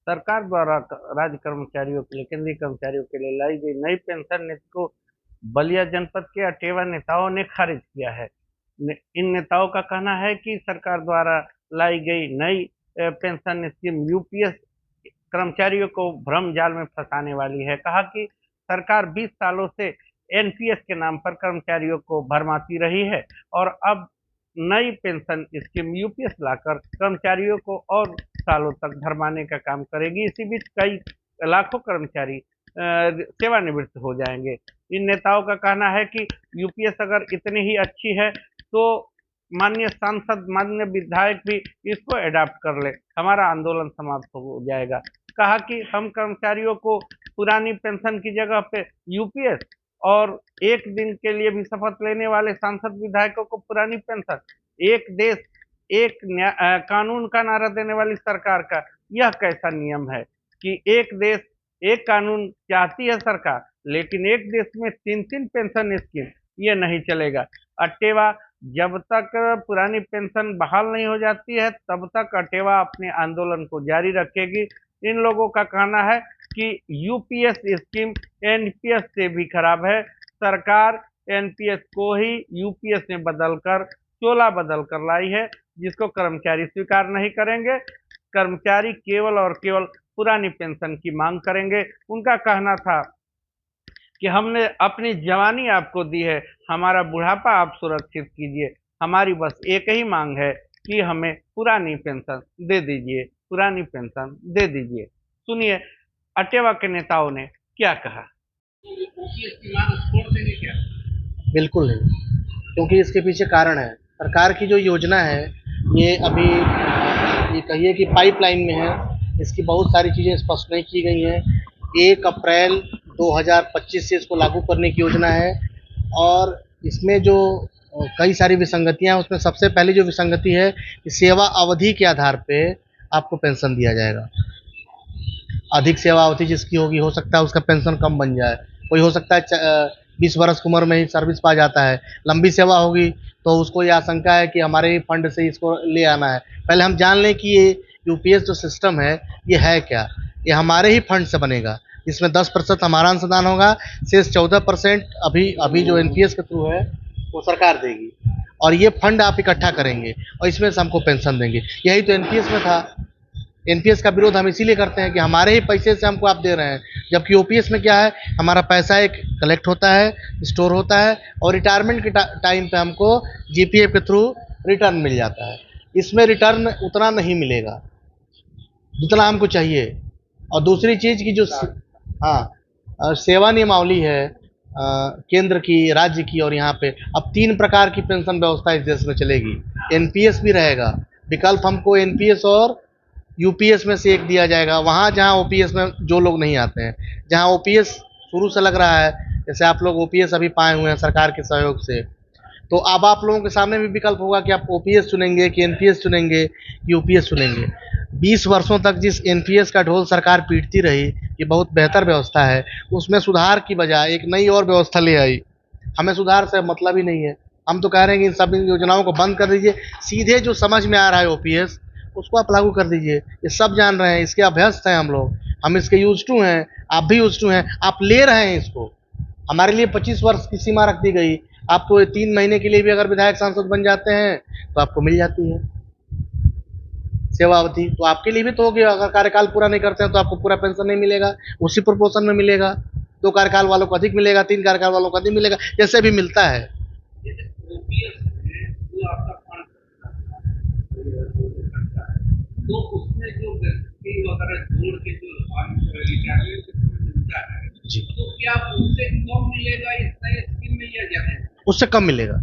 सरकार द्वारा राज्य कर्मचारियों के लिए, केंद्रीय कर्मचारियों के लिए लाई गई नई पेंशन नीति को बलिया जनपद के अटेवा नेताओं ने खारिज किया है। इन नेताओं का कहना है कि सरकार द्वारा लाई गई नई पेंशन स्कीम यूपीएस कर्मचारियों को भ्रम जाल में फंसाने वाली है। कहा कि सरकार 20 सालों से एनपीएस के नाम पर कर्मचारियों को भरमाती रही है और अब नई पेंशन स्कीम यूपीएस लाकर कर्मचारियों को और सालों तक भरमाने का काम करेगी। इसी बीच कई लाखों कर्मचारी सेवानिवृत्त हो जाएंगे। इन नेताओं का कहना है कि यूपीएस अगर इतनी ही अच्छी है तो माननीय सांसद, माननीय विधायक भी इसको अडॉप्ट कर ले, हमारा आंदोलन समाप्त हो जाएगा। कहा कि हम कर्मचारियों को पुरानी पेंशन की जगह पे यूपीएस और एक दिन के लिए भी शपथ लेने वाले सांसद विधायकों को पुरानी पेंशन, एक देश एक कानून का नारा देने वाली सरकार का यह कैसा नियम है कि एक देश एक कानून चाहती है सरकार, लेकिन एक देश में 3-3 पेंशन स्कीम, ये नहीं चलेगा। अटेवा जब तक पुरानी पेंशन बहाल नहीं हो जाती है तब तक अटेवा अपने आंदोलन को जारी रखेगी। इन लोगों का कहना है कि यूपीएस स्कीम एनपीएस से भी खराब है। सरकार एनपीएस को ही यूपीएस में बदलकर चोला बदल कर लाई है, जिसको कर्मचारी स्वीकार नहीं करेंगे। कर्मचारी केवल और केवल पुरानी पेंशन की मांग करेंगे। उनका कहना था कि हमने अपनी जवानी आपको दी है, हमारा बुढ़ापा आप सुरक्षित कीजिए। हमारी बस एक ही मांग है कि हमें पुरानी पेंशन दे दीजिए, पुरानी पेंशन दे दीजिए। सुनिए अटेवा के नेताओं ने क्या कहा। बिल्कुल नहीं, क्योंकि इसके पीछे कारण है। सरकार की जो योजना है ये अभी ये कहिए कि पाइपलाइन में है। इसकी बहुत सारी चीज़ें स्पष्ट नहीं की गई हैं। 1 अप्रैल 2025 से इसको लागू करने की योजना है और इसमें जो कई सारी विसंगतियां हैं, उसमें सबसे पहली जो विसंगति है कि सेवा अवधि के आधार पे आपको पेंशन दिया जाएगा। अधिक सेवा अवधि जिसकी होगी, हो सकता है उसका पेंशन कम बन जाए। कोई हो सकता है 20 वर्ष की उम्र में ही सर्विस पा जाता है। लंबी सेवा होगी तो उसको ये आशंका है कि हमारे ही फंड से इसको ले आना है। पहले हम जान लें कि ये यूपीएस जो सिस्टम ये है क्या। ये हमारे ही फंड से बनेगा, जिसमें 10% हमारा अंशदान होगा, शेष 14% अभी जो एनपीएस के थ्रू है वो सरकार देगी और ये फंड आप इकट्ठा करेंगे और इसमें से हमको पेंशन देंगे। यही तो एनपीएस में था। एनपीएस का विरोध हम इसीलिए करते हैं कि हमारे ही पैसे से हमको आप दे रहे हैं, जबकि ओपीएस में क्या है, हमारा पैसा एक कलेक्ट होता है, स्टोर होता है और रिटायरमेंट के टाइम पे हमको जीपीएफ के थ्रू रिटर्न मिल जाता है। इसमें रिटर्न उतना नहीं मिलेगा जितना हमको चाहिए। और दूसरी चीज़ की जो सेवा नियमावली है केंद्र की, राज्य की और यहाँ पे अब 3 प्रकार की पेंशन व्यवस्था इस देश में चलेगी। एनपीएस भी रहेगा, विकल्प हमको एनपीएस और यूपीएस में से एक दिया जाएगा। वहाँ जहाँ ओपीएस में जो लोग नहीं आते हैं, जहाँ ओपीएस शुरू से लग रहा है, जैसे आप लोग ओपीएस अभी पाए हुए हैं सरकार के सहयोग से, तो अब आप लोगों के सामने भी विकल्प होगा कि आप ओपीएस चुनेंगे कि एनपीएस चुनेंगे, यूपीएस चुनेंगे। 20 वर्षों तक जिस एनपीएस का ढोल सरकार पीटती रही, ये बहुत बेहतर व्यवस्था है, उसमें सुधार की बजाय एक नई और व्यवस्था ले आई। हमें सुधार से मतलब ही नहीं है। हम तो कह रहे हैं कि इन सब योजनाओं को बंद कर दीजिए, सीधे जो समझ में आ रहा है ओपीएस उसको आप लागू कर दीजिए। ये सब जान रहे हैं, इसके अभ्यस्त हैं हम लोग, हम इसके यूज टू हैं, आप भी यूज टू हैं। आप ले रहे हैं इसको, हमारे लिए 25 वर्ष की सीमा रख दी गई। आप तो 3 महीने के लिए भी अगर विधायक सांसद बन जाते हैं तो आपको मिल जाती है सेवा अवधि। तो आपके लिए भी तो होगी, अगर कार्यकाल पूरा नहीं करते हैं तो आपको पूरा पेंशन नहीं मिलेगा, उसी प्रोपोर्शन में मिलेगा। 2 कार्यकाल वालों को अधिक मिलेगा, 3 कार्यकाल वालों को अधिक मिलेगा, जैसे भी मिलता है। तो उसमें जो व्यक्ति वगैरह जोड़ के जो रिटायरमेंट मिलता है, जी, तो क्या उससे कम मिलेगा इस नए स्कीम में या ज्यादा? उससे कम मिलेगा।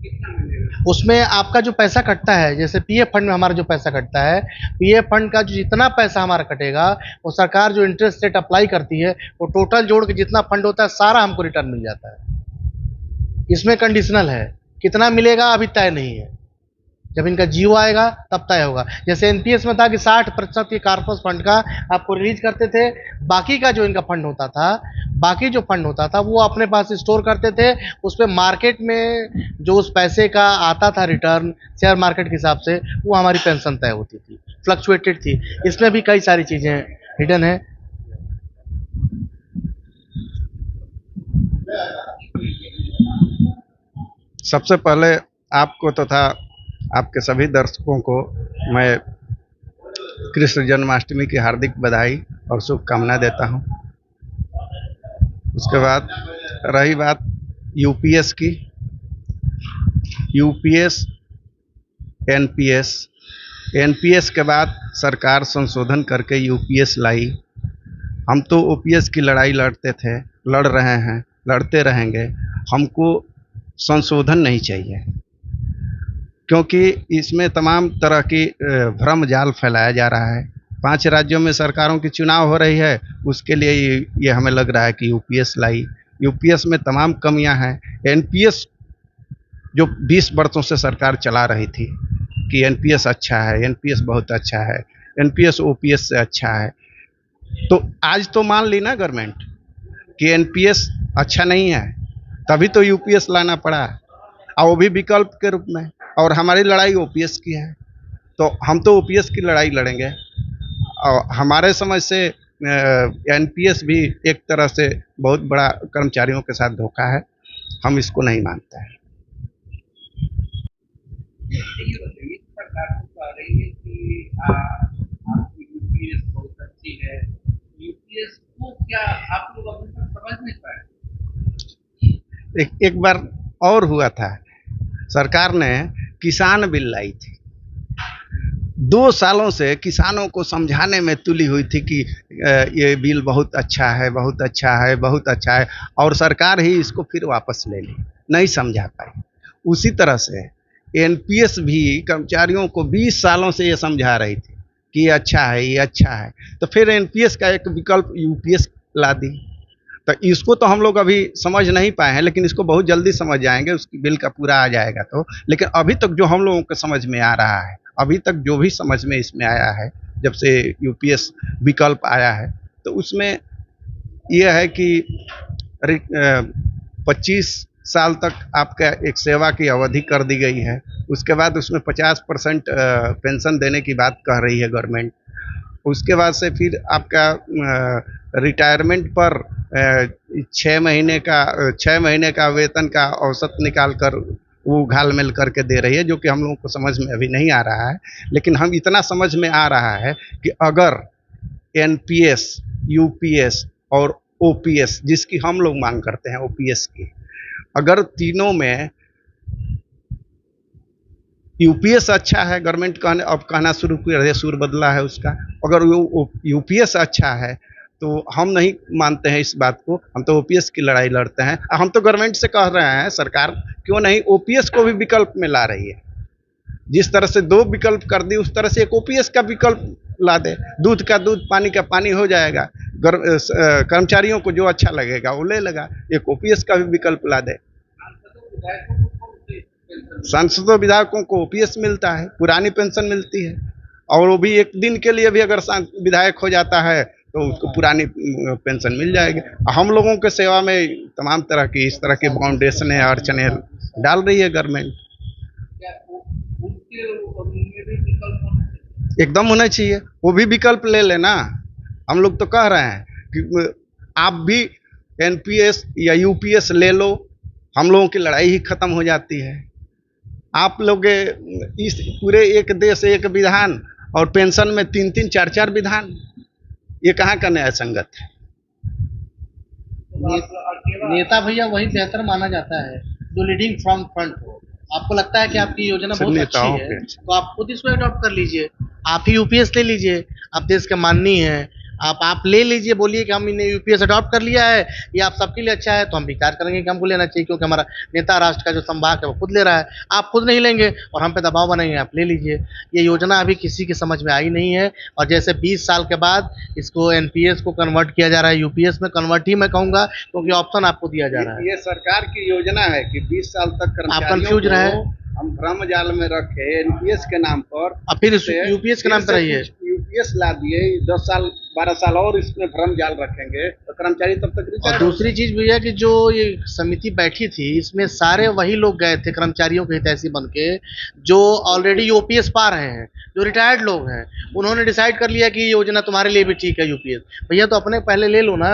कितना मिलेगा? उसमें आपका जो पैसा कटता है, जैसे पीएफ फंड में हमारा जो पैसा कटता है, पीएफ फंड का जो जितना पैसा हमारा कटेगा वो सरकार जो इंटरेस्ट रेट अप्लाई करती है, वो टोटल जोड़ के जितना फंड होता है सारा हमको रिटर्न मिल जाता है। इसमें कंडीशनल है, कितना मिलेगा अभी तय नहीं है, जब इनका जीओ आएगा तब तय होगा। जैसे एनपीएस में था कि 60% के कॉर्पस फंड का आपको रिलीज करते थे, बाकी का जो इनका फंड होता था, बाकी जो फंड होता था वो अपने पास स्टोर करते थे। उस पर मार्केट में जो उस पैसे का आता था रिटर्न शेयर मार्केट के हिसाब से, वो हमारी पेंशन तय होती थी। फ्लक्चुएटेड थी। इसमें भी कई सारी चीज़ें हिडन है। सबसे पहले आपको तथा आपके सभी दर्शकों को मैं कृष्ण जन्माष्टमी की हार्दिक बधाई और शुभकामना देता हूं। उसके बाद रही बात यूपीएस की, यूपीएस एनपीएस के बाद सरकार संशोधन करके यूपीएस लाई। हम तो ओपीएस की लड़ाई लड़ते थे, लड़ रहे हैं, लड़ते रहेंगे। हमको संशोधन नहीं चाहिए, क्योंकि इसमें तमाम तरह की भ्रम जाल फैलाया जा रहा है। 5 राज्यों में सरकारों की चुनाव हो रही है, उसके लिए ये हमें लग रहा है कि यूपीएस लाई। यूपीएस में तमाम कमियां हैं। एनपीएस जो 20 वर्षों से सरकार चला रही थी कि एनपीएस अच्छा है, एनपीएस बहुत अच्छा है, एनपीएस ओपीएस से अच्छा है, तो आज तो मान ली ना गवर्नमेंट कि एनपीएस अच्छा नहीं है, तभी तो यूपीएस लाना पड़ा, और वो भी विकल्प के रूप में। और हमारी लड़ाई ओपीएस की है, तो हम तो ओपीएस की लड़ाई लड़ेंगे। और हमारे समझ से एनपीएस भी एक तरह से बहुत बड़ा कर्मचारियों के साथ धोखा है, हम इसको नहीं मानते हैं। सरकार कह रही है कि आपकी यूपीएस बहुत अच्छी है, यूपीएस को क्या आप लोग अभी तक समझ नहीं पाए? एक बार और हुआ था, सरकार ने किसान बिल लाई थी। 2 सालों से किसानों को समझाने में तुली हुई थी कि ये बिल बहुत अच्छा है, बहुत अच्छा है, बहुत अच्छा है, और सरकार ही इसको फिर वापस ले ली, नहीं समझा पाई। उसी तरह से एनपीएस भी कर्मचारियों को 20 सालों से ये समझा रही थी कि ये अच्छा है, ये अच्छा है, तो फिर एनपीएस का एक विकल्प यूपीएस ला दी। तो इसको तो हम लोग अभी समझ नहीं पाए हैं, लेकिन इसको बहुत जल्दी समझ जाएंगे, उसकी बिल का पूरा आ जाएगा तो। लेकिन अभी तक जो हम लोगों को समझ में आ रहा है, अभी तक जो भी समझ में इसमें आया है, जब से यूपीएस विकल्प आया है, तो उसमें यह है कि 25 साल तक आपका एक सेवा की अवधि कर दी गई है। उसके बाद उसमें 50% पेंशन देने की बात कह रही है गवर्नमेंट। उसके बाद से फिर आपका रिटायरमेंट पर 6 महीने का वेतन का औसत निकाल कर वो घाल-मेल करके दे रही है, जो कि हम लोगों को समझ में अभी नहीं आ रहा है। लेकिन हम इतना समझ में आ रहा है कि अगर एनपीएस, यूपीएस और ओपीएस, जिसकी हम लोग मांग करते हैं ओपीएस की, अगर तीनों में यूपीएस अच्छा है, गवर्नमेंट अब कहना शुरू कर रही है, सुर बदला है उसका। अगर यूपीएस अच्छा है तो हम नहीं मानते हैं इस बात को, हम तो ओपीएस की लड़ाई लड़ते हैं। हम तो गवर्नमेंट से कह रहे हैं, सरकार क्यों नहीं ओपीएस को भी विकल्प में ला रही है। जिस तरह से 2 विकल्प कर दी, उस तरह से एक ओपीएस का विकल्प ला दे। दूध का दूध, पानी का पानी हो जाएगा। कर्मचारियों को जो अच्छा लगेगा वो ले लेगा। एक ओपीएस का भी विकल्प ला दे। सांसदों विधायकों को ओपीएस मिलता है, पुरानी पेंशन मिलती है, और वो भी एक दिन के लिए भी अगर विधायक हो जाता है तो उसको पुरानी पेंशन मिल जाएगी। हम लोगों के सेवा में तमाम तरह की इस तरह की फाउंडेशन अड़चने डाल रही है गवर्नमेंट। एकदम होना चाहिए, वो भी विकल्प ले लेना। हम लोग तो कह रहे हैं कि आप भी एनपीएस या यूपीएस ले लो, हम लोगों की लड़ाई ही खत्म हो जाती है। आप लोग इस पूरे एक देश एक विधान, और पेंशन में 3-3, 4-4 विधान, ये कहाँ का न्याय संगत है? नेता भैया वही बेहतर माना जाता है जो लीडिंग फ्रॉम फ्रंट हो। आपको लगता है कि आपकी योजना बहुत अच्छी है, तो आप खुद इसको अडॉप्ट कर लीजिए। आप ही यूपीएस ले लीजिए, आप देश के माननीय हैं, आप ले लीजिए, बोलिए कि हम इन्हें यूपीएस अडॉप्ट कर लिया है, ये आप सबके लिए अच्छा है, तो हम विचार करेंगे कि हमको लेना चाहिए, क्योंकि हमारा नेता राष्ट्र का जो संभाग है वो खुद ले रहा है। आप खुद नहीं लेंगे और हम पे दबाव बनाएंगे, आप ले लीजिए। ये योजना अभी किसी की समझ में आई नहीं है, और जैसे 20 साल के बाद इसको एनपीएस को कन्वर्ट किया जा रहा है, यूपीएस में कन्वर्ट ही मैं कहूँगा, क्योंकि ऑप्शन आपको दिया जा रहा है। ये सरकार की योजना है कि 20 साल तक आप कंफ्यूज रहे, हम भ्रम जाल में रखे एनपीएस के नाम पर, अब फिर यूपीएस के नाम पर रहिए। यूपीएस ला दिए, 10 साल 12 साल और इसमें भ्रम जाल रखेंगे तो कर्मचारी तब तक और रिटायर दूसरी चीज भी है कि जो ये समिति बैठी थी इसमें सारे वही लोग गए थे कर्मचारियों के हितैषी बन के जो ऑलरेडी यूपीएस पा रहे हैं, जो रिटायर्ड लोग हैं। उन्होंने डिसाइड कर लिया कि ये योजना तुम्हारे लिए भी ठीक है यूपीएस। भैया तो अपने पहले ले लो ना,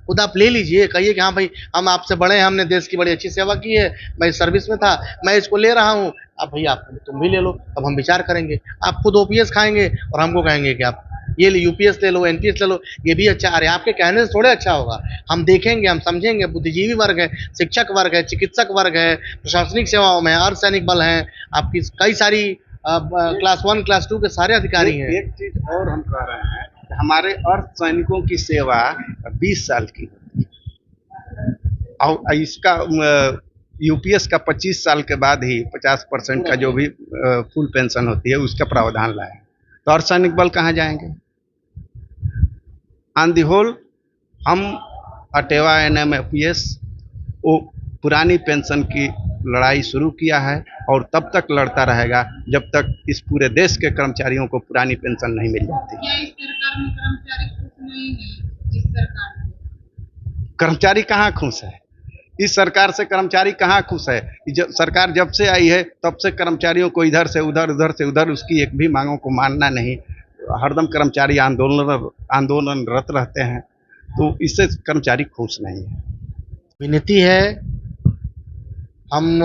खुद आप ले लीजिए, कहिए कि हाँ भाई हम आपसे बड़े हैं, हमने देश की बड़ी अच्छी सेवा की है, मैं इस सर्विस में था, मैं इसको ले रहा हूँ, अब भैया आप तुम भी ले लो, तब हम विचार करेंगे। आप खुद ओपीएस खाएंगे और हमको कहेंगे कि आप ये यूपीएस ले लो, एनपीएस ले लो, ये भी अच्छा। अरे आपके कहने से थोड़े अच्छा होगा, हम देखेंगे, हम समझेंगे। बुद्धिजीवी वर्ग है, शिक्षक वर्ग है, चिकित्सक वर्ग है, प्रशासनिक सेवाओं में अर्धसैनिक बल हैं, आपकी कई सारी क्लास 1 क्लास 2 के सारे अधिकारी हैं। एक चीज और हम कह रहे हैं कि हमारे अर्धसैनिकों की सेवा 20 साल की होती है और इसका यूपीएस का 25 साल के बाद ही 50% का जो भी फुल पेंशन होती है उसका प्रावधान लाए, तो अर्धसैनिक बल कहाँ जाएंगे? ऑन द होल हम अटेवा एनएमएफएस वो पुरानी पेंशन की लड़ाई शुरू किया है और तब तक लड़ता रहेगा जब तक इस पूरे देश के कर्मचारियों को पुरानी पेंशन नहीं मिल जाती। क्या इस सरकार में कर्मचारी खुश नहीं है? जिस सरकार में कर्मचारी कहाँ खुश है? इस सरकार से कर्मचारी कहाँ खुश है? सरकार जब से आई है तब से कर्मचारियों को इधर से उधर, उधर से उधर, उसकी एक भी मांगों को मानना नहीं, हरदम कर्मचारी आंदोलनरत रहते हैं, तो इससे कर्मचारी खुश नहीं है। विनती है, हम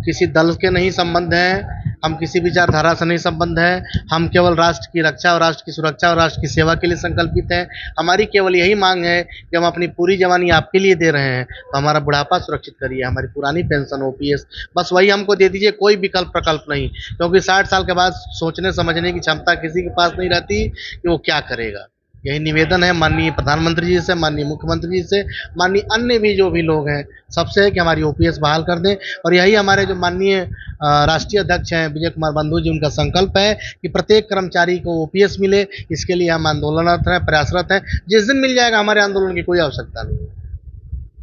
किसी दल के नहीं संबंध हैं, हम किसी विचारधारा से नहीं संबंध है, हम केवल राष्ट्र की रक्षा और राष्ट्र की सुरक्षा और राष्ट्र की सेवा के लिए संकल्पित हैं। हमारी केवल यही मांग है कि हम अपनी पूरी जवानी आपके लिए दे रहे हैं, तो हमारा बुढ़ापा सुरक्षित करिए, हमारी पुरानी पेंशन ओपीएस बस वही हमको दे दीजिए, कोई विकल्प प्रकल्प नहीं, क्योंकि 60 साल के बाद सोचने समझने की क्षमता किसी के पास नहीं रहती कि वो क्या करेगा। यही निवेदन है माननीय प्रधानमंत्री जी से, माननीय मुख्यमंत्री जी से, माननीय अन्य भी जो भी लोग हैं सबसे है कि हमारी ओपीएस बहाल कर दें। और यही हमारे जो माननीय राष्ट्रीय अध्यक्ष हैं विजय कुमार बंधु जी, उनका संकल्प है कि प्रत्येक कर्मचारी को ओपीएस मिले। इसके लिए हम आंदोलनरत हैं, प्रयासरत हैं। जिस दिन मिल जाएगा हमारे आंदोलन की कोई आवश्यकता नहीं है।